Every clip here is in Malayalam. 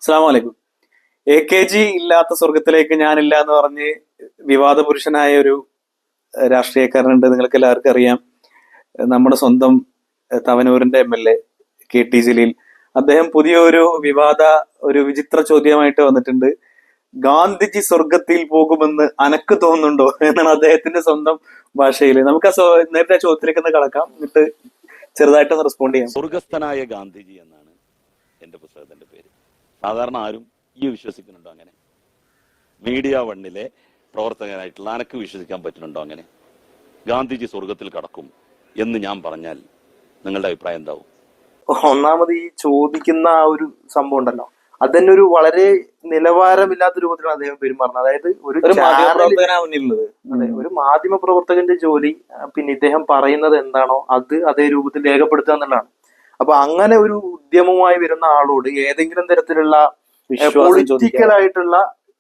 അസ്സലാമു അലൈക്കും. AKG ഇല്ലാത്ത സ്വർഗത്തിലേക്ക് ഞാനില്ല എന്ന് പറഞ്ഞ് വിവാദ പുരുഷനായ ഒരു രാഷ്ട്രീയക്കാരനുണ്ട്. നിങ്ങൾക്ക് എല്ലാവർക്കും അറിയാം. നമ്മുടെ സ്വന്തം തവനൂരിന്റെ MLA KT ജലീൽ. അദ്ദേഹം പുതിയൊരു ഒരു വിചിത്ര ചോദ്യമായിട്ട് വന്നിട്ടുണ്ട്. ഗാന്ധിജി സ്വർഗത്തിൽ പോകുമെന്ന് അനക്ക് തോന്നുന്നുണ്ടോ എന്നാണ് അദ്ദേഹത്തിന്റെ സ്വന്തം ഭാഷയിൽ. നമുക്ക് നേരത്തെ ചോദ്യത്തിലേക്ക് ഒന്ന് കടക്കാം, എന്നിട്ട് ചെറുതായിട്ടൊന്ന് റെസ്പോണ്ട് ചെയ്യാം. സ്വർഗസ്ഥനായ ഗാന്ധിജി എന്നാണ് എന്റെ പുസ്തകത്തിന്റെ പേര്. സാധാരണ ആരും വിശ്വസിക്കുന്നുണ്ടോ അങ്ങനെ? മീഡിയ വണ്ണിലെ പ്രവർത്തകനായിട്ടുള്ള അനക്ക് വിശ്വസിക്കാൻ പറ്റുന്നുണ്ടോ അങ്ങനെ? ഗാന്ധിജി സ്വർഗത്തിൽ കടക്കും എന്ന് ഞാൻ പറഞ്ഞാൽ നിങ്ങളുടെ അഭിപ്രായം എന്താവും? ഒന്നാമത് ഈ ചോദിക്കുന്ന ആ ഒരു സംഭവം ഉണ്ടല്ലോ, അതന്നെ ഒരു വളരെ നിലവാരമില്ലാത്ത രൂപത്തിലാണ് അദ്ദേഹം പെരുമാറുന്നത്. അതായത് ഒരു മാധ്യമ പ്രവർത്തകന്റെ ജോലി, പിന്നെ ഇദ്ദേഹം പറയുന്നത് എന്താണോ അത് അതേ രൂപത്തിൽ രേഖപ്പെടുത്തുക എന്നുള്ളതാണ്. അപ്പൊ അങ്ങനെ ഒരു ഉദ്യമവുമായി വരുന്ന ആളോട് ഏതെങ്കിലും തരത്തിലുള്ള പൊളിറ്റിക്കൽ ആയിട്ടുള്ള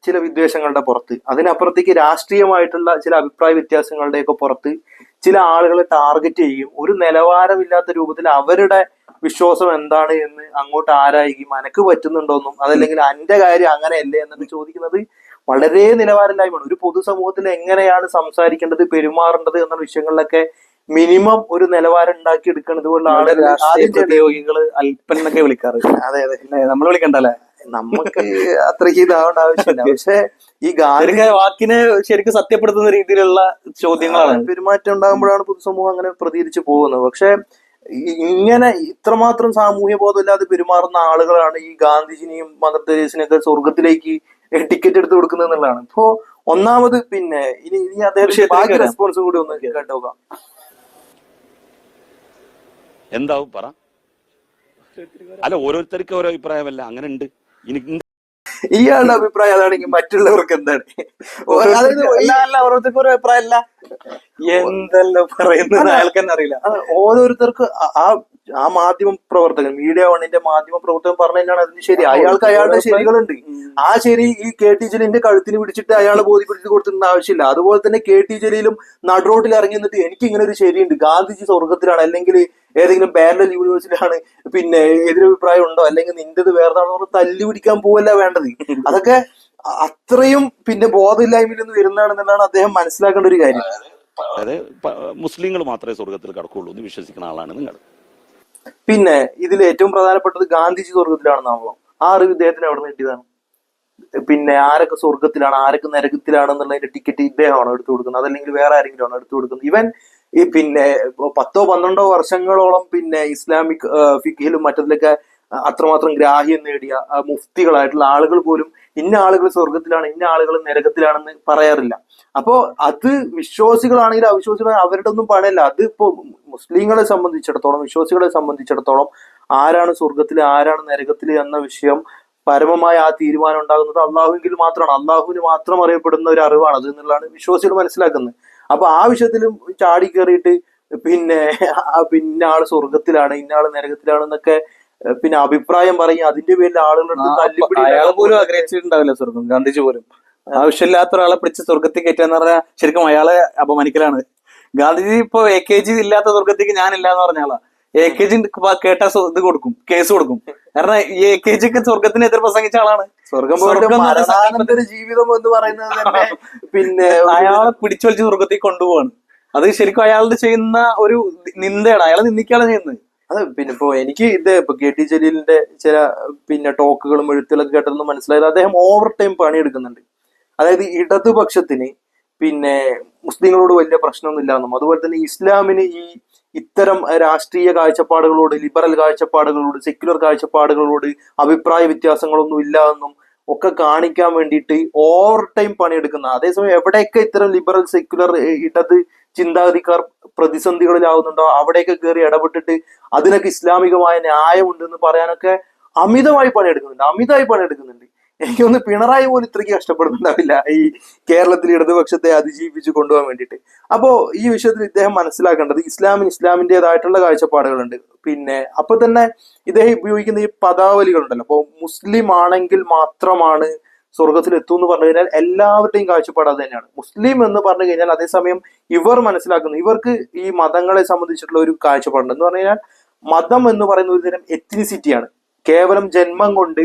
ചില വിദ്വേഷങ്ങളുടെ പുറത്ത്, അതിനപ്പുറത്തേക്ക് രാഷ്ട്രീയമായിട്ടുള്ള ചില അഭിപ്രായ വ്യത്യാസങ്ങളുടെയൊക്കെ പുറത്ത് ചില ആളുകളെ ടാർഗറ്റ് ചെയ്യും. ഒരു നിലവാരമില്ലാത്ത രൂപത്തിൽ അവരുടെ വിശ്വാസം എന്താണ് എന്ന് അങ്ങോട്ട് ആരായിരിക്കും, അനക്ക് പറ്റുന്നുണ്ടോന്നും അതല്ലെങ്കിൽ അന്റെ കാര്യം അങ്ങനെയല്ലേ എന്നൊക്കെ ചോദിക്കുന്നത് വളരെ നിലവാരമില്ലായ്മയാണ്. ഒരു പൊതുസമൂഹത്തിൽ എങ്ങനെയാണ് സംസാരിക്കേണ്ടത്, പെരുമാറേണ്ടത് എന്ന വിഷയങ്ങളിലൊക്കെ മിനിമം ഒരു നിലവാരം ഉണ്ടാക്കി എടുക്കണം. ഇതുപോലുള്ള ആളുകൾ അല്പൻ എന്നൊക്കെ വിളിക്കാറ്. അതെ അതെ, നമ്മൾ വിളിക്കണ്ടല്ലേ, നമുക്ക് അത്രയ്ക്ക് ഇതാവേണ്ട ആവശ്യമില്ല. പക്ഷെ ഈ വാക്കിനെ ശരിക്കും സത്യപ്പെടുത്തുന്ന രീതിയിലുള്ള ചോദ്യങ്ങളാണ്, പെരുമാറ്റം ഉണ്ടാകുമ്പോഴാണ് പൊതുസമൂഹം അങ്ങനെ പ്രതികരിച്ചു പോകുന്നത്. പക്ഷെ ഇങ്ങനെ ഇത്രമാത്രം സാമൂഹ്യ ബോധമില്ലാതെ പെരുമാറുന്ന ആളുകളാണ് ഈ ഗാന്ധിജിനെയും മദർ തെരേസിനെയൊക്കെ സ്വർഗത്തിലേക്ക് ടിക്കറ്റ് എടുത്ത് കൊടുക്കുന്നത് എന്നുള്ളതാണ്. ഇപ്പോ ഒന്നാമത് പിന്നെ ഇനി അദ്ദേഹം ബാക്കി റെസ്പോൺസും കൂടി ഒന്ന് കേട്ടോക്കാം. എന്താവും പറ. അല്ല, ഓരോരുത്തർക്ക് ഓരോ അഭിപ്രായമല്ല, അങ്ങനെ ഉണ്ട്. ഇയാളുടെ അഭിപ്രായം അതാണെങ്കിൽ മറ്റുള്ളവർക്ക് എന്താണ്? അതായത് ഓരോരുത്തർക്കും ഓരോ അഭിപ്രായം അല്ല, എന്തെല്ലാം പറയുന്നത് അയാൾക്ക് തന്നെ അറിയില്ല. ഓരോരുത്തർക്ക് ആ മാധ്യമ പ്രവർത്തകൻ, മീഡിയ വണ്ണിന്റെ മാധ്യമ പ്രവർത്തകൻ പറഞ്ഞു തന്നെയാണ് അതിന് ശരി. അയാൾക്ക് അയാളുടെ ശരികളുണ്ട്. ആ ശരി ഈ KT ജലീലിന്റെ കഴുത്തിന് പിടിച്ചിട്ട് അയാളെ ബോധ്യപ്പെടുത്തി കൊടുത്തിരുന്ന ആവശ്യമില്ല. അതുപോലെ തന്നെ KT ജലീലും നടുറോട്ടിൽ ഇറങ്ങി നിന്നിട്ട് എനിക്ക് ഇങ്ങനെ ഒരു ശരിയുണ്ട്, ഗാന്ധിജി സ്വർഗത്തിലാണ്, അല്ലെങ്കിൽ ഏതെങ്കിലും പാരലൽ യൂണിവേഴ്സിറ്റിയിലാണ്, പിന്നെ എതിരഭിപ്രായം ഉണ്ടോ, അല്ലെങ്കിൽ നിന്റേത് വേറെതാണെന്ന് പറഞ്ഞ് തല്ലി പിടിക്കാൻ പോവല്ല വേണ്ടത്. അതൊക്കെ അത്രയും പിന്നെ ബോധമില്ലായ്മയിൽ നിന്ന് വരുന്നതാണെന്നുള്ളതാണ് അദ്ദേഹം മനസ്സിലാക്കേണ്ട ഒരു കാര്യം. അതായത് മുസ്ലിങ്ങൾ മാത്രമേ സ്വർഗത്തിൽ കടക്കുള്ളൂ എന്ന് വിശ്വസിക്കുന്ന ആളാണ് നിങ്ങൾ. പിന്നെ ഇതിൽ ഏറ്റവും പ്രധാനപ്പെട്ടത് ഗാന്ധിജി സ്വർഗത്തിലാണെന്നാണല്ലോ. ആ അറിവ് ഇദ്ദേഹത്തിന് എവിടെ നിന്ന് കിട്ടിയതാണ്? പിന്നെ ആരൊക്കെ സ്വർഗത്തിലാണ് ആരൊക്കെ നരകത്തിലാണെന്നുള്ളതിന്റെ ടിക്കറ്റ് ഇദ്ദേഹമാണോ എടുത്തു കൊടുക്കുന്നത്, അതല്ലെങ്കിൽ വേറെ ആരെങ്കിലും ആണോ എടുത്തു കൊടുക്കുന്നത്? ഇവൻ ഈ പിന്നെ 10-12 വർഷങ്ങളോളം പിന്നെ ഇസ്ലാമിക് ഫിഖിലും മറ്റതിലൊക്കെ അത്രമാത്രം ഗ്രാഹ്യം നേടിയ മുഫ്തികളായിട്ടുള്ള ആളുകൾ പോലും ഇന്ന ആളുകൾ സ്വർഗത്തിലാണ് ഇന്ന ആളുകൾ നരകത്തിലാണെന്ന് പറയാറില്ല. അപ്പോ അത് വിശ്വാസികളാണെങ്കിൽ അവിശ്വാസികളാണെങ്കിൽ അവരുടെ ഒന്നും പണയല്ല. അത് ഇപ്പോ മുസ്ലിങ്ങളെ സംബന്ധിച്ചിടത്തോളം, വിശ്വാസികളെ സംബന്ധിച്ചിടത്തോളം ആരാണ് സ്വർഗത്തില് ആരാണ് നരകത്തില് എന്ന വിഷയം പരമമായ ആ തീരുമാനം ഉണ്ടാകുന്നത് അള്ളാഹുവിൽ മാത്രമാണ്. അള്ളാഹുവിന് മാത്രം അറിയപ്പെടുന്ന ഒരു അറിവാണ് അത് എന്നുള്ളതാണ് വിശ്വാസികൾ മനസ്സിലാക്കുന്നത്. അപ്പൊ ആ വിഷയത്തിലും ചാടി കയറിയിട്ട് പിന്നെ ആള് സ്വർഗത്തിലാണ് ഇന്ന ആള് നരകത്തിലാണെന്നൊക്കെ പിന്നെ അഭിപ്രായം പറയും. അതിന്റെ പേരിൽ ആളുകളുടെ അയാൾ പോലും ആഗ്രഹിച്ചിട്ടുണ്ടാവില്ല സ്വർഗം. ഗാന്ധിജി പോലും ആവശ്യമില്ലാത്ത ഒരാളെ പിടിച്ച് സ്വർഗത്തിൽ കയറ്റാന്ന് പറഞ്ഞാൽ ശരിക്കും അയാളെ അപമാനിക്കലാണ്. ഗാന്ധിജി ഇപ്പൊ AKG ഇല്ലാത്ത സ്വർഗത്തേക്ക് ഞാനില്ല എന്ന് പറഞ്ഞ ആളാ. AKG കേട്ട ഇത് കൊടുക്കും, കേസ് കൊടുക്കും. കാരണം ഈ AKG ഒക്കെ സ്വർഗത്തിനെതിരെ പ്രസംഗിച്ച ആളാണ്. ജീവിതം എന്ന് പറയുന്നത് തന്നെ പിന്നെ അയാളെ പിടിച്ചുവലിച്ച് സ്വർഗത്തേക്ക് കൊണ്ടുപോവാണ്. അത് ശരിക്കും അയാളുടെ ചെയ്യുന്ന ഒരു നിന്ദയാണ്, അയാളെ നിന്ദിക്കാണ് ചെയ്യുന്നത്. അത് പിന്നെ ഇപ്പൊ എനിക്ക് ഇപ്പൊ KT ജലീലിന്റെ ചില പിന്നെ ടോക്കുകളും എഴുത്തുകളൊക്കെ കേട്ടതെന്ന് മനസ്സിലായത് അദ്ദേഹം ഓവർ ടൈം പണിയെടുക്കുന്നുണ്ട്. അതായത് ഇടതുപക്ഷത്തിന് പിന്നെ മുസ്ലിങ്ങളോട് വലിയ പ്രശ്നമൊന്നുമില്ല എന്നും, അതുപോലെ തന്നെ ഇസ്ലാമിന് ഇത്തരം രാഷ്ട്രീയ കാഴ്ചപ്പാടുകളോട്, ലിബറൽ കാഴ്ചപ്പാടുകളോട്, സെക്യുലർ കാഴ്ചപ്പാടുകളോട് അഭിപ്രായ വ്യത്യാസങ്ങളൊന്നും ഇല്ല എന്നും ഒക്കെ കാണിക്കാൻ വേണ്ടിയിട്ട് ഓവർ ടൈം പണിയെടുക്കുന്ന, അതേസമയം എവിടെയൊക്കെ ഇത്തരം ലിബറൽ സെക്യുലർ ഇടത് ചിന്താഗതിക്കാർ പ്രതിസന്ധികളിലാവുന്നുണ്ടോ അവിടെയൊക്കെ കയറി ഇടപെട്ടിട്ട് അതിനൊക്കെ ഇസ്ലാമികമായ ന്യായമുണ്ടെന്ന് പറയാനൊക്കെ അമിതമായി പണിയെടുക്കുന്നുണ്ട്. എനിക്കൊന്ന് പിണറായി പോലും ഇത്രയ്ക്ക് കഷ്ടപ്പെടുന്നുണ്ടാവില്ല ഈ കേരളത്തിൽ ഇടതുപക്ഷത്തെ അതിജീവിച്ച് കൊണ്ടുപോകാൻ വേണ്ടിയിട്ട്. അപ്പോ ഈ വിഷയത്തിൽ ഇദ്ദേഹം മനസ്സിലാക്കേണ്ടത് ഇസ്ലാമിൻ്റെതായിട്ടുള്ള കാഴ്ചപ്പാടുകളുണ്ട്. പിന്നെ അപ്പൊ തന്നെ ഇദ്ദേഹം ഉപയോഗിക്കുന്ന ഈ പദാവലികളുണ്ടല്ലോ, അപ്പൊ മുസ്ലിം ആണെങ്കിൽ മാത്രമാണ് സ്വർഗത്തിൽ എത്തും എന്ന് പറഞ്ഞു കഴിഞ്ഞാൽ എല്ലാവരുടെയും കാഴ്ചപ്പാട് അത് തന്നെയാണ്. മുസ്ലിം എന്ന് പറഞ്ഞു കഴിഞ്ഞാൽ അതേസമയം ഇവർ മനസ്സിലാക്കുന്നു, ഇവർക്ക് ഈ മതങ്ങളെ സംബന്ധിച്ചിട്ടുള്ള ഒരു കാഴ്ചപ്പാടുണ്ട്. എന്ന് പറഞ്ഞു കഴിഞ്ഞാൽ മതം എന്ന് പറയുന്ന ഒരു തരം എത്നിസിറ്റിയാണ്. കേവലം ജന്മം കൊണ്ട്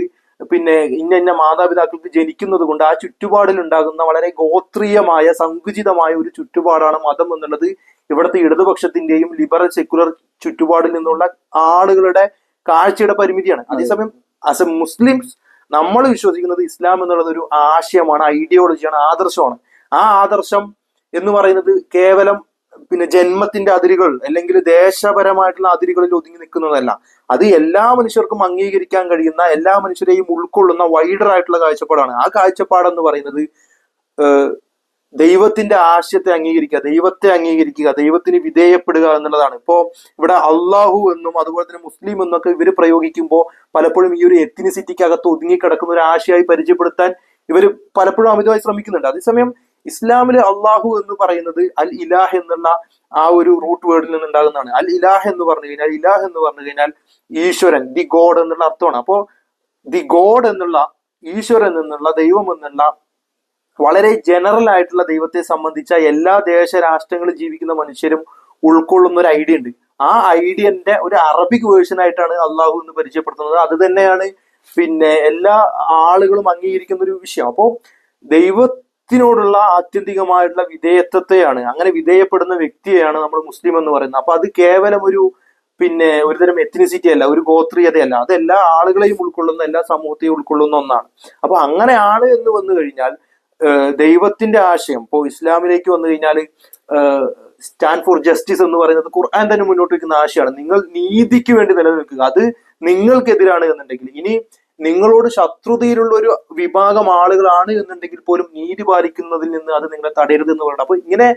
പിന്നെ ഇന്ന മാതാപിതാക്കൾക്ക് ജനിക്കുന്നത് കൊണ്ട് ആ ചുറ്റുപാടിൽ ഉണ്ടാകുന്ന വളരെ ഗോത്രീയമായ സങ്കുചിതമായ ഒരു ചുറ്റുപാടാണ് മതം എന്നുള്ളത് ഇവിടുത്തെ ഇടതുപക്ഷത്തിന്റെയും ലിബറൽ സെക്യുലർ ചുറ്റുപാടിൽ നിന്നുള്ള ആളുകളുടെ കാഴ്ചയുടെ പരിമിതിയാണ്. അതേസമയം ആസ് എ മുസ്ലിംസ് നമ്മൾ വിശ്വസിക്കുന്നത് ഇസ്ലാം എന്നുള്ളത് ഒരു ആശയമാണ്, ഐഡിയോളജിയാണ്, ആദർശമാണ്. ആ ആദർശം എന്ന് പറയുന്നത് കേവലം പിന്നെ ജന്മത്തിന്റെ അതിരുകൾ അല്ലെങ്കിൽ ദേശപരമായിട്ടുള്ള അതിരുകളിൽ ഒതുങ്ങി നിൽക്കുന്നതല്ല. അത് എല്ലാ മനുഷ്യർക്കും അംഗീകരിക്കാൻ കഴിയുന്ന, എല്ലാ മനുഷ്യരെയും ഉൾക്കൊള്ളുന്ന വൈഡർ ആയിട്ടുള്ള കാഴ്ചപ്പാടാണ്. ആ കാഴ്ചപ്പാടെന്ന് പറയുന്നത് ദൈവത്തിന്റെ ആശയത്തെ അംഗീകരിക്കുക, ദൈവത്തെ അംഗീകരിക്കുക, ദൈവത്തിന് വിധേയപ്പെടുക എന്നുള്ളതാണ്. ഇപ്പോ ഇവിടെ അള്ളാഹു എന്നും അതുപോലെ തന്നെ മുസ്ലിം എന്നൊക്കെ ഇവർ പ്രയോഗിക്കുമ്പോൾ പലപ്പോഴും ഈ ഒരു എത്തിനിസിറ്റിക്കകത്ത് ഒതുങ്ങിക്കിടക്കുന്ന ഒരു ആശയമായി പരിചയപ്പെടുത്താൻ ഇവർ പലപ്പോഴും അമിതമായി ശ്രമിക്കുന്നുണ്ട്. അതേസമയം ഇസ്ലാമിലെ അള്ളാഹു എന്ന് പറയുന്നത് അൽ ഇലാഹ് എന്നുള്ള ആ ഒരു റൂട്ട് വേർഡിൽ നിന്നുണ്ടാകുന്നതാണ്. അൽ ഇലാഹ് എന്ന് പറഞ്ഞു കഴിഞ്ഞാൽ, ഇലാഹ് എന്ന് പറഞ്ഞു കഴിഞ്ഞാൽ ഈശ്വരൻ, ദി ഗോഡ് എന്നുള്ള അർത്ഥമാണ്. അപ്പോ ദി ഗോഡ് എന്നുള്ള, ഈശ്വരൻ എന്നുള്ള, ദൈവം എന്നുള്ള വളരെ ജനറൽ ആയിട്ടുള്ള ദൈവത്തെ സംബന്ധിച്ച എല്ലാ ദേശരാഷ്ട്രങ്ങളിൽ ജീവിക്കുന്ന മനുഷ്യരും ഉൾക്കൊള്ളുന്ന ഒരു ഐഡിയ ഉണ്ട്. ആ ഐഡിയന്റെ ഒരു അറബിക് വേർഷൻ ആയിട്ടാണ് അള്ളാഹു എന്ന് പരിചയപ്പെടുത്തുന്നത്. അത് തന്നെയാണ് പിന്നെ എല്ലാ ആളുകളും അംഗീകരിക്കുന്ന ഒരു വിഷയം. അപ്പോ ദൈവത്തിനോടുള്ള ആത്യന്തികമായിട്ടുള്ള വിധേയത്വത്തെയാണ്, അങ്ങനെ വിധേയപ്പെടുന്ന വ്യക്തിയെയാണ് നമ്മൾ മുസ്ലിം എന്ന് പറയുന്നത്. അപ്പൊ അത് കേവലം പിന്നെ ഒരുതരം എത്തിനിസിറ്റി അല്ല, ഒരു ഗോത്രീയതയല്ല, അത് എല്ലാ ആളുകളെയും ഉൾക്കൊള്ളുന്ന, എല്ലാ സമൂഹത്തെയും ഉൾക്കൊള്ളുന്ന ഒന്നാണ്. അപ്പൊ അങ്ങനെയാണ് എന്ന് വന്നു കഴിഞ്ഞാൽ ദൈവത്തിന്റെ ആശയം ഇപ്പോ ഇസ്ലാമിലേക്ക് വന്നു കഴിഞ്ഞാൽ സ്റ്റാൻഡ് ഫോർ ജസ്റ്റിസ് എന്ന് പറയുന്നത് ഖുർആൻ തന്നെ മുന്നോട്ട് വെക്കുന്ന ആശയമാണ്. നിങ്ങൾ നീതിക്ക് വേണ്ടി നിലനിൽക്കുക. അത് നിങ്ങൾക്കെതിരാണ് എന്നുണ്ടെങ്കിൽ, ഇനി നിങ്ങളോട് ശത്രുതയിലുള്ള ഒരു വിഭാഗം ആളുകളാണ് എന്നുണ്ടെങ്കിൽ പോലും നീതി പാലിക്കുന്നതിൽ നിന്ന് അത് നിങ്ങളെ തടയരുത് എന്ന് പറയുന്നത്. അപ്പൊ ഇങ്ങനെ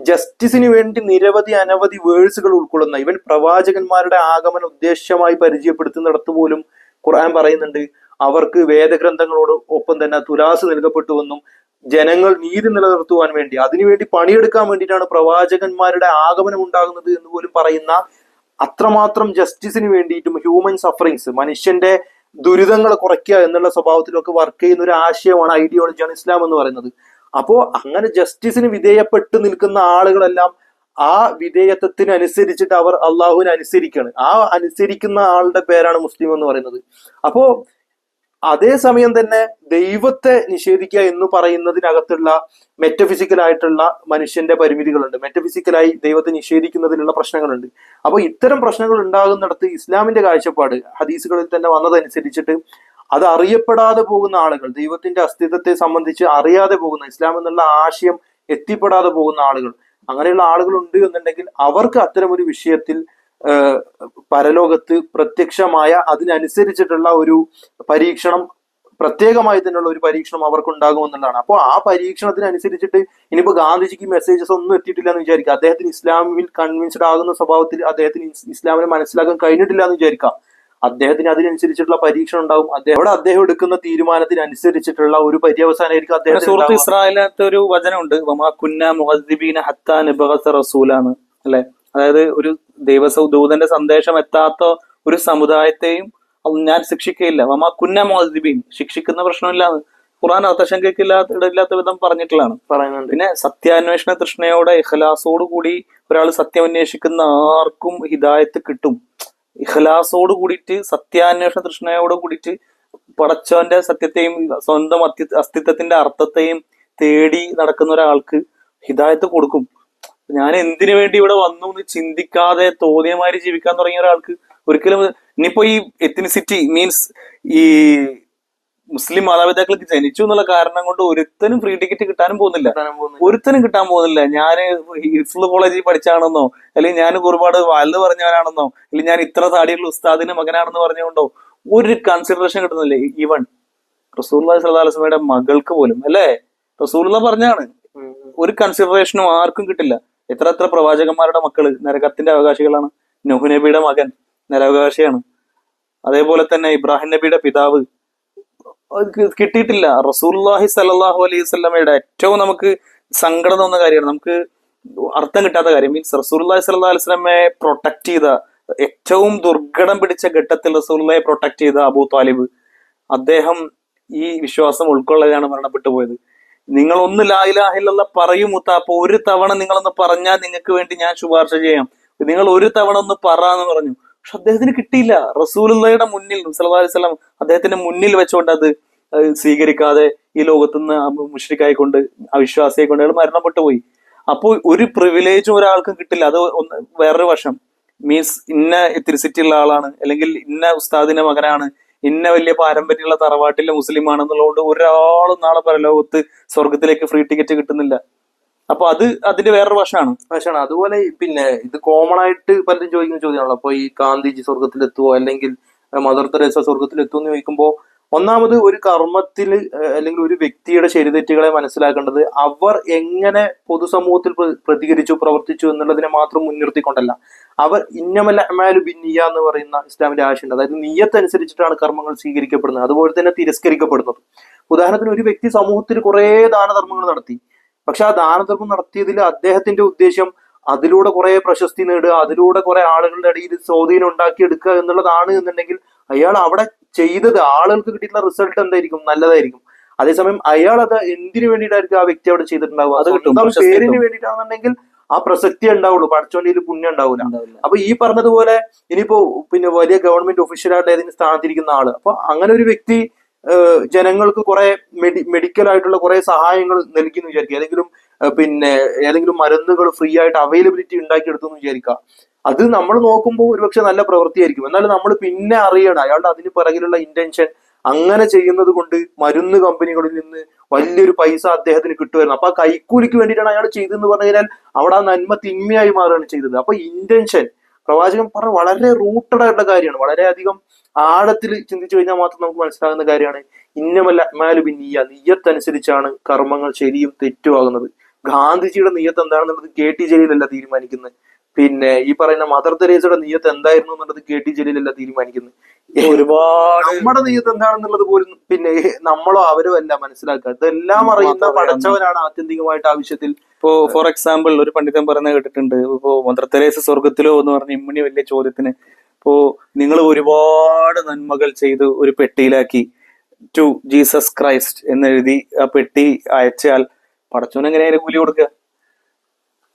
ജസ്റ്റിസിന് വേണ്ടി അനവധി വേഴ്സുകൾ ഉൾക്കൊള്ളുന്ന, ഇവൻ പ്രവാചകന്മാരുടെ ആഗമന ഉദ്ദേശ്യമായി പരിചയപ്പെടുത്തുന്നിടത്ത് പോലും ഖുർആൻ പറയുന്നുണ്ട് അവർക്ക് വേദഗ്രന്ഥങ്ങളോട് ഒപ്പം തന്നെ തുലാസ് നൽകപ്പെട്ടുവെന്നും ജനങ്ങൾ നീതി നിലനിർത്തുവാൻ വേണ്ടി, അതിനുവേണ്ടി പണിയെടുക്കാൻ വേണ്ടിയിട്ടാണ് പ്രവാചകന്മാരുടെ ആഗമനം ഉണ്ടാകുന്നത് എന്ന് പോലും പറയുന്ന, അത്രമാത്രം ജസ്റ്റിസിന് വേണ്ടിയിട്ടും ഹ്യൂമൻ സഫറിങ്സ്, മനുഷ്യന്റെ ദുരിതങ്ങൾ കുറയ്ക്കുക എന്നുള്ള സ്വഭാവത്തിലൊക്കെ വർക്ക് ചെയ്യുന്ന ഒരു ആശയമാണ്, ഐഡിയോളജിയാണ് ഇസ്ലാം എന്ന് പറയുന്നത്. അപ്പോ അങ്ങനെ ജസ്റ്റിസിന് വിധേയപ്പെട്ട് നിൽക്കുന്ന ആളുകളെല്ലാം ആ വിധേയത്വത്തിന് അനുസരിച്ചിട്ട് അവർ അള്ളാഹുവിനെ അനുസരിക്കുകയാണ്. ആ അനുസരിക്കുന്ന ആളുടെ പേരാണ് മുസ്ലിം എന്ന് പറയുന്നത്. അപ്പോ അതേസമയം തന്നെ ദൈവത്തെ നിഷേധിക്കുക എന്ന് പറയുന്നതിനകത്തുള്ള മെറ്റഫിസിക്കൽ ആയിട്ടുള്ള മനുഷ്യന്റെ പരിമിതികളുണ്ട്. മെറ്റഫിസിക്കലായി ദൈവത്തെ നിഷേധിക്കുന്നതിനുള്ള പ്രശ്നങ്ങളുണ്ട്. അപ്പൊ ഇത്തരം പ്രശ്നങ്ങൾ ഉണ്ടാകുന്നിടത്ത് ഇസ്ലാമിന്റെ കാഴ്ചപ്പാട് ഹദീസുകളിൽ തന്നെ വന്നതനുസരിച്ചിട്ട് അത് അറിയപ്പെടാതെ പോകുന്ന ആളുകൾ, ദൈവത്തിന്റെ അസ്തിത്വത്തെ സംബന്ധിച്ച് അറിയാതെ പോകുന്ന, ഇസ്ലാം എന്നുള്ള ആശയം എത്തിപ്പെടാതെ പോകുന്ന ആളുകൾ, അങ്ങനെയുള്ള ആളുകൾ ഉണ്ട് എന്നുണ്ടെങ്കിൽ അവർക്ക് അത്തരം ഒരു വിഷയത്തിൽ പരലോകത്ത് പ്രത്യക്ഷമായ അതിനനുസരിച്ചിട്ടുള്ള ഒരു പരീക്ഷണം, പ്രത്യേകമായി തന്നെയുള്ള ഒരു പരീക്ഷണം അവർക്കുണ്ടാകും എന്നുള്ളതാണ്. അപ്പോൾ ആ പരീക്ഷണത്തിനനുസരിച്ചിട്ട് ഇനിയിപ്പോ ഗാന്ധിജിക്ക് മെസ്സേജസ് ഒന്നും എത്തിയിട്ടില്ല എന്ന് വിചാരിക്കുക, അദ്ദേഹത്തിന് ഇസ്ലാമിൽ കൺവിൻസ്ഡ് ആകുന്ന സ്വഭാവത്തിൽ അദ്ദേഹത്തിന് ഇസ്ലാമിനെ മനസ്സിലാക്കാൻ കഴിഞ്ഞിട്ടില്ല എന്ന് വിചാരിക്കാം, അദ്ദേഹത്തിന് അതിനനുസരിച്ചിട്ടുള്ള പരീക്ഷണം ഉണ്ടാവും. അദ്ദേഹം എടുക്കുന്ന തീരുമാനത്തിനനുസരിച്ചിട്ടുള്ള ഒരു പര്യവസാനമായിരിക്കും അദ്ദേഹം. സുഹൃത്ത് ഇസ്രായേലിനകത്ത് ഒരു വചനമുണ്ട്, വമാ കുന്നാ മുഅദ്ദിബീന ഹത്താ നബഅസ റസൂലാന്ന്, അല്ലെ? അതായത് ഒരു ദൂതന്റെ സന്ദേശം എത്താത്ത ഒരു സമുദായത്തെയും ഞാൻ ശിക്ഷിക്കയില്ല. വമാ കുന്ന മുഅദ്ദിബീൻ, ശിക്ഷിക്കുന്ന പ്രശ്നമില്ലാന്ന് ഖുർആൻ അർത്ഥശങ്കയ്ക്കില്ലാത്ത വിധം പറഞ്ഞിട്ടുള്ളതാണ്. പിന്നെ സത്യാന്വേഷണ തൃഷ്ണയോടെ ഇഖ്ലാസോട് കൂടി ഒരാൾ സത്യം അന്വേഷിക്കുന്ന ആർക്കും ഹിദായത്ത് കിട്ടും. ഇഖ്ലാസോട് കൂടിയിട്ട്, സത്യാന്വേഷണ തൃഷ്ണയോട് കൂടിയിട്ട് പടച്ചവന്റെ സത്യത്തെയും സ്വന്തം അസ്തിത്വത്തിന്റെ അർത്ഥത്തെയും തേടി നടക്കുന്ന ഒരാൾക്ക് ഹിദായത്ത് കൊടുക്കും. ഞാൻ എന്തിനു വേണ്ടി ഇവിടെ വന്നു എന്ന് ചിന്തിക്കാതെ തോന്നിയമാതിരി ജീവിക്കാൻ തുടങ്ങിയ ഒരാൾക്ക് ഒരിക്കലും, ഇനിയിപ്പോ ഈ എത്തിനിസിറ്റി മീൻസ് ഈ മുസ്ലിം മാതാപിതാക്കൾക്ക് ജനിച്ചു എന്നുള്ള കാരണം കൊണ്ട് ഒരുത്തനും ഫ്രീ ടിക്കറ്റ് കിട്ടാനും പോകുന്നില്ല, ഒരുത്തനും കിട്ടാൻ പോകുന്നില്ല. ഞാൻ ഹിഫ്ള് കോളേജിൽ പഠിച്ചാണെന്നോ, അല്ലെങ്കിൽ ഞാൻ ഒരുപാട് വലുത് പറഞ്ഞവനാണെന്നോ, അല്ലെങ്കിൽ ഞാൻ ഇത്ര താടിയുള്ള ഉസ്താദിന്റെ മകനാണെന്ന് പറഞ്ഞുകൊണ്ടോ ഒരു കൺസിഡറേഷൻ കിട്ടുന്നില്ല. ഈവൻ റസൂലുള്ളാഹി സ്വല്ലല്ലാഹു അലൈഹി വസല്ലമയുടെ മകൾക്ക് പോലും, അല്ലേ, റസൂലുള്ള പറഞ്ഞാണ്, ഒരു കൺസിഡറേഷനും ആർക്കും കിട്ടില്ല. എത്ര പ്രവാചകന്മാരുടെ മക്കള് നരകത്തിന്റെ അവകാശികളാണ്. നൂഹ് നബിയുടെ മകൻ നരകാവകാശിയാണ്. അതേപോലെ തന്നെ ഇബ്രാഹിം നബിയുടെ പിതാവ് കിട്ടിയിട്ടില്ല. റസൂലുള്ളാഹി സ്വല്ലല്ലാഹു അലൈഹി വസല്ലമയുടെ ഏറ്റവും നമുക്ക് സങ്കടം തോന്നുന്ന കാര്യമാണ്, നമുക്ക് അർത്ഥം കിട്ടാത്ത കാര്യം. മീൻസ് റസൂലുള്ളാഹി സ്വല്ലല്ലാഹു അലൈഹി വസല്ലമയെ പ്രൊട്ടക്ട് ചെയ്ത, ഏറ്റവും ദുർഘടം പിടിച്ച ഘട്ടത്തിൽ റസൂലുള്ളാഹിയെ പ്രൊട്ടക്ട് ചെയ്ത അബൂ ത്വാലിബ്, അദ്ദേഹം ഈ വിശ്വാസം ഉൾക്കൊള്ളാനാണ് മരണപ്പെട്ടു പോയത്. നിങ്ങൾ ഒന്ന് ലാ ഇലാഹ ഇല്ലല്ലാഹ് പറയൂ മുത്താപ്പ, ഒരു തവണ നിങ്ങളൊന്ന് പറഞ്ഞാൽ നിങ്ങൾക്ക് വേണ്ടി ഞാൻ ശുപാർശ ചെയ്യാം, നിങ്ങൾ ഒരു തവണ ഒന്ന് പറ എന്ന് പറഞ്ഞു. പക്ഷെ അദ്ദേഹത്തിന് കിട്ടിയില്ല. റസൂലുള്ളാഹിയുടെ മുന്നിൽ സല്ലല്ലാഹു അലൈഹി വസല്ലം അദ്ദേഹത്തിന്റെ മുന്നിൽ വെച്ചുകൊണ്ട് അത് സ്വീകരിക്കാതെ ഈ ലോകത്തുനിന്ന് മുശ്രിക്കായിക്കൊണ്ട് അവിശ്വാസിയായിക്കൊണ്ട് അയാൾ മരണപ്പെട്ടു പോയി. അപ്പോൾ ഒരു പ്രിവിലേജും ഒരാൾക്കും കിട്ടില്ല. അത് വേറൊരു വശം മീൻസ് ഇന്ന തിരുസിറ്റിയുള്ള ആളാണ്, അല്ലെങ്കിൽ ഇന്ന ഉസ്താദിന്റെ മകനാണ്, ഇന്ന വലിയ പാരമ്പര്യമുള്ള തറവാട്ടിലെ മുസ്ലിം ആണെന്നുള്ളതുകൊണ്ട് ഒരാളും നാളെ പരലോകത്ത് സ്വർഗത്തിലേക്ക് ഫ്രീ ടിക്കറ്റ് കിട്ടുന്നില്ല. അപ്പൊ അത് അതിന്റെ വേറൊരു വശമാണ്. അതുപോലെ പിന്നെ ഇത് കോമൺ ആയിട്ട് പലരും ചോദിക്കുന്ന ചോദ്യമാണല്ലോ. അപ്പൊ ഈ ഗാന്ധിജി സ്വർഗത്തിലെത്തുവോ അല്ലെങ്കിൽ മദർ തെരേസ സ്വർഗത്തിലെത്തുമോ എന്ന് ചോദിക്കുമ്പോൾ ഒന്നാമത് ഒരു കർമ്മത്തില് അല്ലെങ്കിൽ ഒരു വ്യക്തിയുടെ ശരിതെറ്റുകളെ മനസ്സിലാക്കേണ്ടത് അവർ എങ്ങനെ പൊതുസമൂഹത്തിൽ പ്രതികരിച്ചു പ്രവർത്തിച്ചു എന്നുള്ളതിനെ മാത്രം മുൻനിർത്തിക്കൊണ്ടല്ല. അവർ ഇന്നമൽ അഅ്മാലു ബിന്നിയ്യ എന്ന് പറയുന്ന ഇസ്ലാമിന്റെ ആശയമുണ്ട്. അതായത് നിയ്യത്ത് അനുസരിച്ചിട്ടാണ് കർമ്മങ്ങൾ സ്വീകരിക്കപ്പെടുന്നത്, അതുപോലെ തന്നെ തിരസ്കരിക്കപ്പെടുന്നത്. ഉദാഹരണത്തിന് ഒരു വ്യക്തി സമൂഹത്തിൽ കുറെ ദാനധർമ്മങ്ങൾ നടത്തി. പക്ഷെ ആ ദാനധർമ്മം നടത്തിയതിൽ അദ്ദേഹത്തിന്റെ ഉദ്ദേശം അതിലൂടെ കുറെ പ്രശസ്തി നേടുക, അതിലൂടെ കുറെ ആളുകളുടെ ഇടയിൽ സ്വാധീനം ഉണ്ടാക്കിയെടുക്കുക എന്നുള്ളതാണ് എന്നുണ്ടെങ്കിൽ അയാൾ അവിടെ ചെയ്തത് ആളുകൾക്ക് കിട്ടിയിട്ടുള്ള റിസൾട്ട് എന്തായിരിക്കും? നല്ലതായിരിക്കും. അതേസമയം അയാൾ അത് എന്തിനു വേണ്ടിയിട്ടായിരിക്കും ആ വ്യക്തി അവിടെ ചെയ്തിട്ടുണ്ടാവുക? അത് കിട്ടും പേരിന് വേണ്ടിയിട്ടാണെന്നുണ്ടെങ്കിൽ ആ പ്രസക്തി ഉണ്ടാവുള്ളൂ, പഠിച്ചോണ്ടിയിൽ പുണ്യം ഉണ്ടാവില്ല. അപ്പൊ ഈ പറഞ്ഞതുപോലെ ഇനിയിപ്പോ പിന്നെ വലിയ ഗവൺമെന്റ് ഒഫീഷ്യലായിട്ട് ഏതെങ്കിലും സ്ഥാനത്തിരിക്കുന്ന ആള്, അപ്പൊ അങ്ങനെ ഒരു വ്യക്തി ജനങ്ങൾക്ക് കുറെ മെഡിക്കൽ ആയിട്ടുള്ള കുറെ സഹായങ്ങൾ നൽകി എന്ന് വിചാരിക്കുക. പിന്നെ ഏതെങ്കിലും മരുന്നുകൾ ഫ്രീ ആയിട്ട് അവൈലബിലിറ്റി ഉണ്ടാക്കിയെടുത്തു എന്ന് വിചാരിക്കുക. അത് നമ്മൾ നോക്കുമ്പോൾ ഒരുപക്ഷെ നല്ല പ്രവൃത്തിയായിരിക്കും. എന്നാൽ നമ്മൾ പിന്നെ അറിയണം അയാളുടെ അതിന് പിറകിലുള്ള ഇന്റൻഷൻ. അങ്ങനെ ചെയ്യുന്നത് കൊണ്ട് മരുന്ന് കമ്പനികളിൽ നിന്ന് വലിയൊരു പൈസ അദ്ദേഹത്തിന് കിട്ടുമായിരുന്നു. അപ്പൊ ആ കൈക്കൂലിക്ക് വേണ്ടിയിട്ടാണ് അയാൾ ചെയ്തതെന്ന് പറഞ്ഞു കഴിഞ്ഞാൽ അവിടെ ആ നന്മ തിന്മയായി മാറുകയാണ് ചെയ്തത്. അപ്പൊ ഇന്റൻഷൻ പ്രവാചകൻ പറഞ്ഞ വളരെ റൂട്ടഡ് ആയിട്ടുള്ള കാര്യമാണ്. വളരെയധികം ആഴത്തിൽ ചിന്തിച്ചു കഴിഞ്ഞാൽ മാത്രം നമുക്ക് മനസ്സിലാകുന്ന കാര്യമാണ് ഇന്നമൽ അഅ്മാലു ബിന്നിയ്യ. നിയ്യത്തനുസരിച്ചാണ് കർമ്മങ്ങൾ ശരിയും തെറ്റുമാകുന്നത്. ഗാന്ധിജിയുടെ നിയ്യത്ത് എന്താണെന്നുള്ളത് KT ജലീലല്ല തീരുമാനിക്കുന്നത്. പിന്നെ ഈ പറയുന്ന മദർ തെരേസയുടെ നിയ്യത്ത് എന്തായിരുന്നു എന്നുള്ളത് KT ജലീലല്ല തീരുമാനിക്കുന്നത്. ഒരുപാട് നമ്മുടെ നിയ്യത്ത് എന്താണെന്നുള്ളത് പോലും പിന്നെ നമ്മളോ അവരോ അല്ല മനസ്സിലാക്കുക. ഇതെല്ലാം അറിയുന്ന പഠിച്ചവനാണ് ആത്യന്തികമായിട്ട് ആവശ്യത്തിൽ. ഇപ്പോ ഫോർ എക്സാമ്പിൾ ഒരു പണ്ഡിതൻ പറയുന്നത് കേട്ടിട്ടുണ്ട്. ഇപ്പോ മദർ തെരേസ സ്വർഗത്തിലോ എന്ന് പറഞ്ഞ ഇമ്മണി വലിയ ചോദ്യത്തിന് ഇപ്പോ നിങ്ങൾ ഒരുപാട് നന്മകൾ ചെയ്ത് ഒരു പെട്ടിയിലാക്കി ടു ജീസസ് ക്രൈസ്റ്റ് എന്നെഴുതി ആ പെട്ടി അയച്ചാൽ പടച്ചോൻ എങ്ങനെയായിരുന്നു കൂലി കൊടുക്കുക?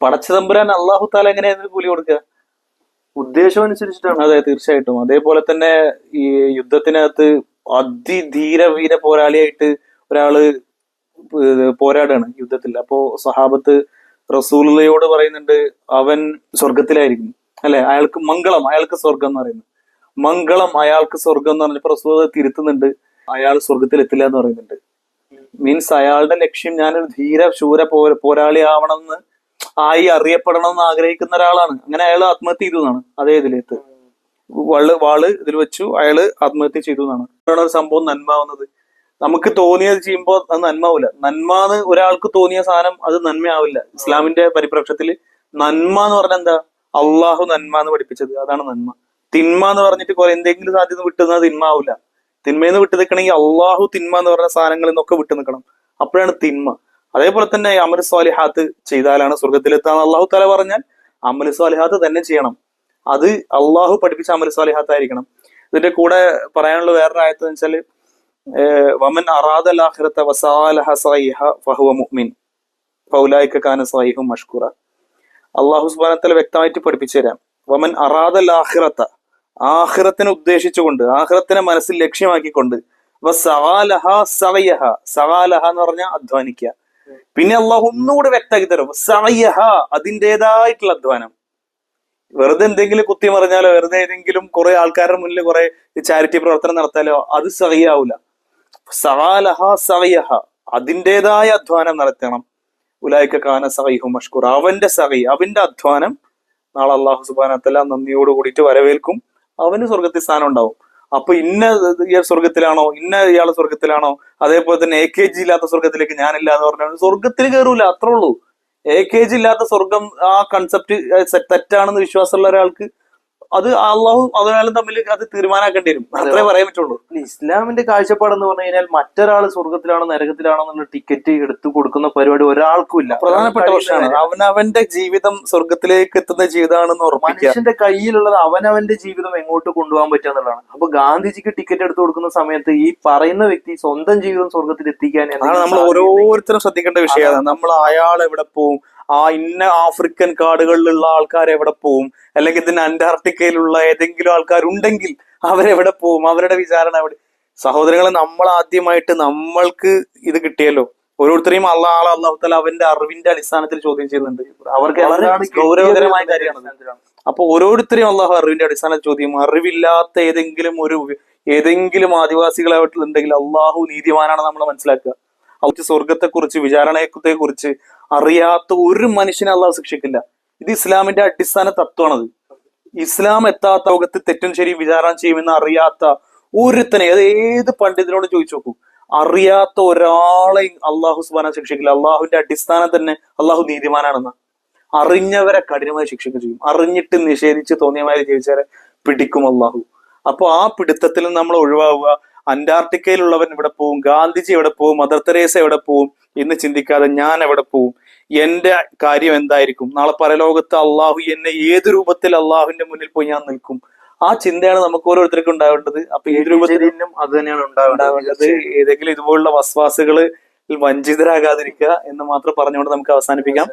പടച്ച തമ്പുരാൻ അള്ളാഹു താല എങ്ങനെയായിരുന്നു കൂലി കൊടുക്കുക? ഉദ്ദേശം അനുസരിച്ചിട്ടാണ്. അതെ, തീർച്ചയായിട്ടും. അതേപോലെ തന്നെ ഈ യുദ്ധത്തിനകത്ത് അതിധീര വീര പോരാളിയായിട്ട് ഒരാള് പോരാടാണ് യുദ്ധത്തിൽ. അപ്പോ സഹാബത്ത് റസൂലുള്ളയോട് പറയുന്നുണ്ട് അവൻ സ്വർഗത്തിലായിരിക്കും, അല്ലെ? അയാൾക്ക് മംഗളം, അയാൾക്ക് സ്വർഗം എന്ന് പറയുന്നത്. മംഗളം, അയാൾക്ക് സ്വർഗം എന്ന് പറഞ്ഞപ്പോ റസൂൽ തിരുത്തുന്നുണ്ട്, അയാൾ സ്വർഗത്തിൽ എന്ന് പറയുന്നുണ്ട്. മീൻസ് അയാളുടെ ലക്ഷ്യം ഞാനൊരു ധീര ശൂര പോരാളി ആവണം എന്ന് അറിയപ്പെടണം എന്ന് ആഗ്രഹിക്കുന്ന ഒരാളാണ്. അങ്ങനെ അയാൾ ആത്മഹത്യ ചെയ്തു എന്നാണ്. അതേ ഇതിലേക്ക് വാള് ഇതിൽ വെച്ചു അയാള് ആത്മഹത്യ ചെയ്തു എന്നാണ്. ഒരു സംഭവം നന്മാവുന്നത് നമുക്ക് തോന്നിയത് ചെയ്യുമ്പോൾ അത് നന്മാവില്ല. നന്മാന്ന് ഒരാൾക്ക് തോന്നിയ സാധനം അത് നന്മയാവില്ല. ഇസ്ലാമിന്റെ പരിപ്രേക്ഷത്തിൽ നന്മ എന്ന് പറഞ്ഞാൽ എന്താ? അള്ളാഹു നന്മ എന്ന് പഠിപ്പിച്ചത്, അതാണ് നന്മ. തിന്മ എന്ന് പറഞ്ഞിട്ട് കുറെ എന്തെങ്കിലും സാധ്യത വിട്ടുന്നത് തിന്മ ആവില്ല. തിന്മയിൽ നിന്ന് വിട്ടു നിൽക്കണമെങ്കിൽ അള്ളാഹു തിന്മ എന്ന് പറഞ്ഞ സാധനങ്ങളിൽ നിന്നൊക്കെ വിട്ടു നിൽക്കണം, അപ്പോഴാണ് തിന്മ. അതേപോലെ തന്നെ അമൽ സ്വാലിഹാത്ത് ചെയ്താലാണ് സ്വർഗത്തിലെത്താന്ന് അള്ളാഹു തആല പറഞ്ഞാൽ അമൽ സ്വാലിഹാത്ത് തന്നെ ചെയ്യണം. അത് അള്ളാഹു പഠിപ്പിച്ച അമൽ സ്വാലിഹാത്ത് ആയിരിക്കണം. ഇതിന്റെ കൂടെ പറയാനുള്ള വേറൊരു ആയത്ത് എന്ന് വെച്ചാല് വമൻ അറാദൽ ആഖിറത വസഅലഹ സൈഹ ഫഹുവ മുഅ്മിൻ ഫൗലൈക കാന സൈഹും മഷ്കൂറ. അള്ളാഹു സുബ്ഹാനഹു വ തആല വ്യക്തമായിട്ട് പഠിപ്പിച്ചു തരാം. വമൻ അറാദൽ ആഖിറത, ആഖിറത്തിനെ ഉദ്ദേശിച്ചുകൊണ്ട്, ആഖിറത്തിനെ മനസ്സിൽ ലക്ഷ്യമാക്കിക്കൊണ്ട്, വസഅലഹ സഅയഹ, സഅലഹ എന്ന് പറഞ്ഞാൽ അധ്വാനിക്കുക. പിന്നെ അള്ളാഹു ഒന്നുകൂടെ വ്യക്തമാക്കി തരും, സഅയഹ, അതിൻ്റെതായിട്ടുള്ള അധ്വാനം. വെറുതെ എന്തെങ്കിലും കുത്തി മറിഞ്ഞാലോ വെറുതെ ഏതെങ്കിലും കുറെ ആൾക്കാരുടെ മുന്നിൽ കുറെ ചാരിറ്റി പ്രവർത്തനം നടത്താലോ അത് സഅയാവൂല. സഅലഹ സഅയഹ, അതിൻ്റെതായ അധ്വാനം നടത്തണം. ഉലൈക കാന സഅയ്ഹും മഷ്കൂറ, അവന്റെ സഅയ്, അവന്റെ അധ്വാനം നാളെ അള്ളാഹു സുബ്ഹാനഹു വ തആല നന്ദിയോട് കൂടിയിട്ട് വരവേൽക്കും. അവന് സ്വർഗത്തിൽ സ്ഥാനം ഉണ്ടാവും. അപ്പൊ ഇന്ന ഇയാൾ സ്വർഗത്തിലാണോ, ഇന്ന ഇയാള് സ്വർഗത്തിലാണോ, അതേപോലെ തന്നെ AKG ഇല്ലാത്ത സ്വർഗത്തിലേക്ക് ഞാനില്ല എന്ന് പറഞ്ഞാൽ സ്വർഗത്തിൽ കയറൂല, അത്രേ ഉള്ളൂ. AKG ഇല്ലാത്ത സ്വർഗം ആ കൺസെപ്റ്റ് തെറ്റാണെന്ന് വിശ്വാസമുള്ള ഒരാൾക്ക് അത് അള്ളാഹു അതിനാലും തമ്മിൽ അത് തീരുമാനാക്കേണ്ടി വരും, അത്രേ പറയാൻ പറ്റുള്ളൂ. ഇസ്ലാമിന്റെ കാഴ്ചപ്പാടെന്ന് പറഞ്ഞു കഴിഞ്ഞാൽ മറ്റൊരാൾ സ്വർഗത്തിലാണോ നരകത്തിലാണോ എന്നുള്ള ടിക്കറ്റ് എടുത്തു കൊടുക്കുന്ന പരിപാടി ഒരാൾക്കും ഇല്ല. പ്രധാനപ്പെട്ട പ്രശ്നമാണ് അവനവന്റെ ജീവിതം സ്വർഗത്തിലേക്ക് എത്തുന്ന ജീവിതമാണെന്ന് ഉറപ്പിക്കുക. മനുഷ്യന്റെ കയ്യിലുള്ളത് അവനവന്റെ ജീവിതം എങ്ങോട്ട് കൊണ്ടുപോകാൻ പറ്റുക എന്നുള്ളതാണ്. അപ്പൊ ഗാന്ധിജിക്ക് ടിക്കറ്റ് എടുത്തു കൊടുക്കുന്ന സമയത്ത് ഈ പറയുന്ന വ്യക്തി സ്വന്തം ജീവിതം സ്വർഗത്തിൽ എത്തിക്കാൻ നമ്മൾ ഓരോരുത്തരും ശ്രദ്ധിക്കേണ്ട വിഷയമാണ്. നമ്മൾ അയാൾ എവിടെ പോവും, ആ ഇന്ന ആഫ്രിക്കൻ കാടുകളിലുള്ള ആൾക്കാർ എവിടെ പോവും, അല്ലെങ്കിൽ ഇതിന് അന്റാർട്ടിക്കയിലുള്ള ഏതെങ്കിലും ആൾക്കാരുണ്ടെങ്കിൽ അവരെവിടെ പോവും, അവരുടെ വിചാരണ എവിടെ? സഹോദരങ്ങളെ, നമ്മൾ ആദ്യമായിട്ട് നമ്മൾക്ക് ഇത് കിട്ടിയല്ലോ. ഓരോരുത്തരെയും അള്ളാഹു തആല അവന്റെ അറിവിന്റെ അടിസ്ഥാനത്തിൽ ചോദ്യം ചെയ്യുന്നുണ്ട്. അവർക്ക് വളരെ എന്താണ് ഗൗരവകരമായ കിട്ടിയത് കാര്യമാണ്. അപ്പൊ ഓരോരുത്തരെയും അള്ളാഹു അറിവിന്റെ അടിസ്ഥാനത്തിൽ ചോദ്യം. അറിവില്ലാത്ത ഏതെങ്കിലും ആദിവാസികളായിട്ടുണ്ടെങ്കിൽ അള്ളാഹു നീതിമാനാണ് നമ്മൾ മനസ്സിലാക്കുക. അവർക്ക് സ്വർഗത്തെക്കുറിച്ച്, വിചാരണയെ കുറിച്ച് അറിയാത്ത ഒരു മനുഷ്യനെ അള്ളാഹു ശിക്ഷിക്കില്ല. ഇത് ഇസ്ലാമിന്റെ അടിസ്ഥാന തത്വമാണത്. ഇസ്ലാം എത്താത്ത ലോകത്ത് തെറ്റും ശരിയും വിചാരണ ചെയ്യുമെന്ന് അറിയാത്ത ഒരുത്തനെ, അത് ഏത് പണ്ഡിതനോട് ചോദിച്ചു നോക്കൂ, അറിയാത്ത ഒരാളെ അള്ളാഹു സുബ്ഹാനഹു ശിക്ഷിക്കില്ല. അള്ളാഹുവിന്റെ അടിസ്ഥാനം തന്നെ അള്ളാഹു നീതിമാനാണെന്ന്. അറിഞ്ഞവരെ കഠിനമായി ശിക്ഷിക്കുക ചെയ്യും. അറിഞ്ഞിട്ട് നിഷേധിച്ച് തോന്നിയമാതിരി ജീവിച്ചവരെ പിടിക്കും അള്ളാഹു. അപ്പൊ ആ പിടുത്തത്തിൽ നിന്ന് നമ്മൾ ഒഴിവാവുക. അന്റാർട്ടിക്കയിലുള്ളവൻ എവിടെ പോവും, ഗാന്ധിജി എവിടെ പോവും, മദർ തെരേസ എവിടെ പോവും എന്ന് ചിന്തിക്കാതെ ഞാൻ എവിടെ പോവും, എന്റെ കാര്യം എന്തായിരിക്കും, നാളെ പരലോകത്ത് അള്ളാഹു എന്നെ ഏത് രൂപത്തിൽ അള്ളാഹുവിന്റെ മുന്നിൽ പോയി ഞാൻ നിൽക്കും, ആ ചിന്തയാണ് നമുക്ക് ഓരോരുത്തർക്കും ഉണ്ടാവേണ്ടത്. അപ്പൊ ഏത് രൂപത്തിലും അത് തന്നെയാണ് ഉണ്ടാവേണ്ടത്. ഏതെങ്കിലും ഇതുപോലുള്ള വസ്വാസുകൾ വഞ്ചിതരാകാതിരിക്കുക എന്ന് മാത്രം പറഞ്ഞുകൊണ്ട് നമുക്ക് അവസാനിപ്പിക്കാം.